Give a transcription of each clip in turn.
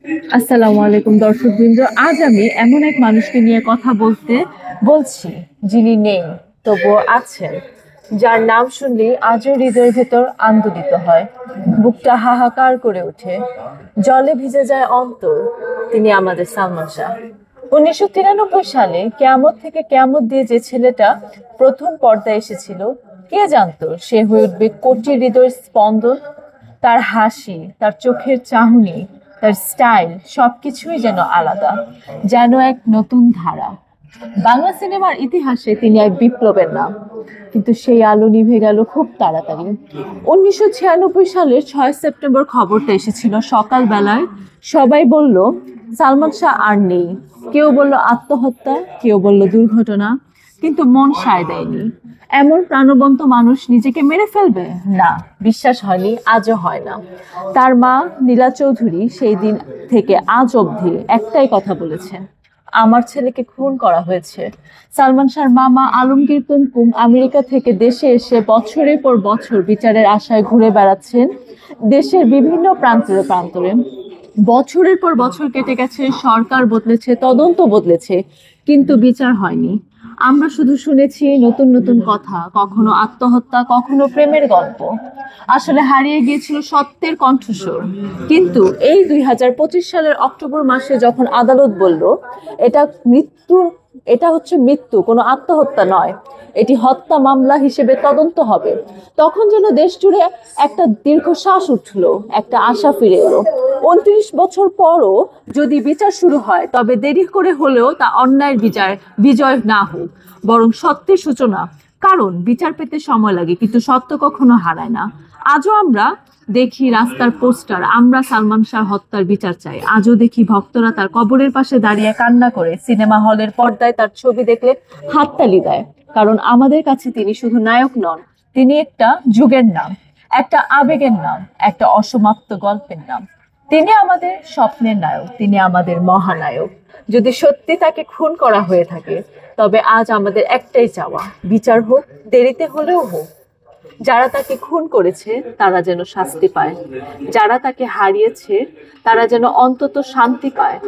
আসসালামু আলাইকুম দর্শকবৃন্দ। আজ আমি এমন এক মানুষকে নিয়ে কথা বলছি, যিনি নেই তবুও আছেন, যার নাম শুনলেই আজও হৃদয়ের ভেতর আন্দোলিত হয়, বুকটা হাহাকার করে ওঠে, জলে ভিজে যায় অন্তর। তিনি আমাদের সালমান শাহ। 1993 সালে কেয়ামত থেকে কেয়ামত দিয়ে যে ছেলেটা প্রথম পর্দায় এসেছিল, কে জানতো সে হয়ে উঠবে কোটি হৃদয়ের স্পন্দন। তার হাসি, তার চোখের চাহনি, তার স্টাইল সবকিছুই যেন আলাদা, যেন এক নতুন ধারা। বাংলা সিনেমার ইতিহাসে তিনি এক বিপ্লবের নাম, কিন্তু সেই আলো নিভে গেল খুব তাড়াতাড়ি। 1996 সালের 6 সেপ্টেম্বর খবরটা এসেছিল সকালবেলায়। সবাই বলল সালমান শাহ আর নেই। কেউ বলল আত্মহত্যা, কেউ বলল দুর্ঘটনা, কিন্তু মন সায় দেয়নি। এমন প্রাণবন্ত মানুষ নিজেকে মেরে ফেলবে না, বিশ্বাস হয়নি, আজও হয় না। তার মা নীলা চৌধুরী সেই দিন থেকে আজ অবধি একটাই কথা বলেছে, আমার ছেলেকে খুন করা হয়েছে। সালমান শাহর মামা আলমগীর কুমকুম আমেরিকা থেকে দেশে এসে বছরের পর বছর বিচারের আশায় ঘুরে বেড়াচ্ছেন দেশের বিভিন্ন প্রান্তরে প্রান্তরে। বছরের পর বছর কেটে গেছে, সরকার বদলেছে, তদন্ত বদলেছে, কিন্তু বিচার হয়নি। আমরা শুধু শুনেছি নতুন নতুন কথা, কখনো আত্মহত্যা, কখনো প্রেমের গল্প। আসলে হারিয়ে গিয়েছিল সত্যের কণ্ঠস্বর। কিন্তু এই 2025 সালের অক্টোবর মাসে যখন আদালত বলল এটা মৃত্যুর এটা হচ্ছে মৃত্যু, কোনো আত্মহত্যা নয়, এটি হত্যা মামলা হিসেবে তদন্ত হবে, তখন যেন দেশ জুড়ে একটা দীর্ঘশ্বাস উঠলো, একটা আশা ফিরে এলো। 29 বছর পরও যদি বিচার শুরু হয়, তবে দেরি করে হলেও তা অন্যায়ের বিজয় না হোক, বরং সত্যের সূচনা। কারণ বিচার পেতে সময় লাগে, কিন্তু সত্য কখনো হারায় না। আজও আমরা দেখি রাস্তার পোস্টার, আমরা সালমান শাহ হত্যার বিচার চাই। আজও দেখি ভক্তরা তার কবরের পাশে দাঁড়িয়ে কান্না করে, সিনেমা হলের পর্দায় তার ছবি দেখলে হাততালি দেয়। কারণ আমাদের কাছে তিনি শুধু নায়ক নন, তিনি একটা যুগের নাম, একটা আবেগের নাম, একটা অসমাপ্ত গল্পের নাম। তিনি আমাদের স্বপ্নের নায়ক, তিনি আমাদের মহানায়ক। যদি সত্যি তাকে খুন করা হয়ে থাকে, তবে আজ আমাদের একটাই চাওয়া, বিচার হোক, দেরিতে হলেও হোক। যারা তাকে খুন করেছে তারা যেন শাস্তি পায়, যারা তাকে হারিয়েছে তারা যেন অন্তত শান্তি পায়,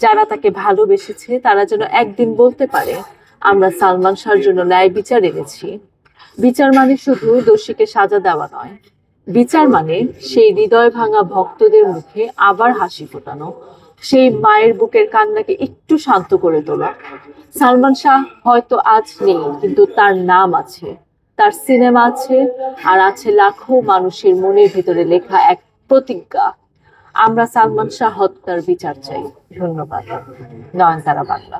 যারা তাকে ভালোবেসেছে তারা যেন একদিন বলতে পারে আমরা সালমান শাহর জন্য ন্যায় বিচার এনেছি। বিচার মানে শুধু দোষীকে সাজা দেওয়া নয়, বিচার মানে সেই হৃদয় ভাঙা ভক্তদের মুখে আবার হাসি ফোটানো, সেই মায়ের বুকের কান্নাকে একটু শান্ত করে তোলা। সালমান শাহ হয়তো আজ নেই, কিন্তু তার নাম আছে, তার সিনেমা আছে, আর আছে লাখো মানুষের মনের ভিতরে লেখা এক প্রতিজ্ঞা, আমরা সালমান শাহ হত্যার বিচার চাই। ধন্যবাদ। নয়নতারা বাংলা।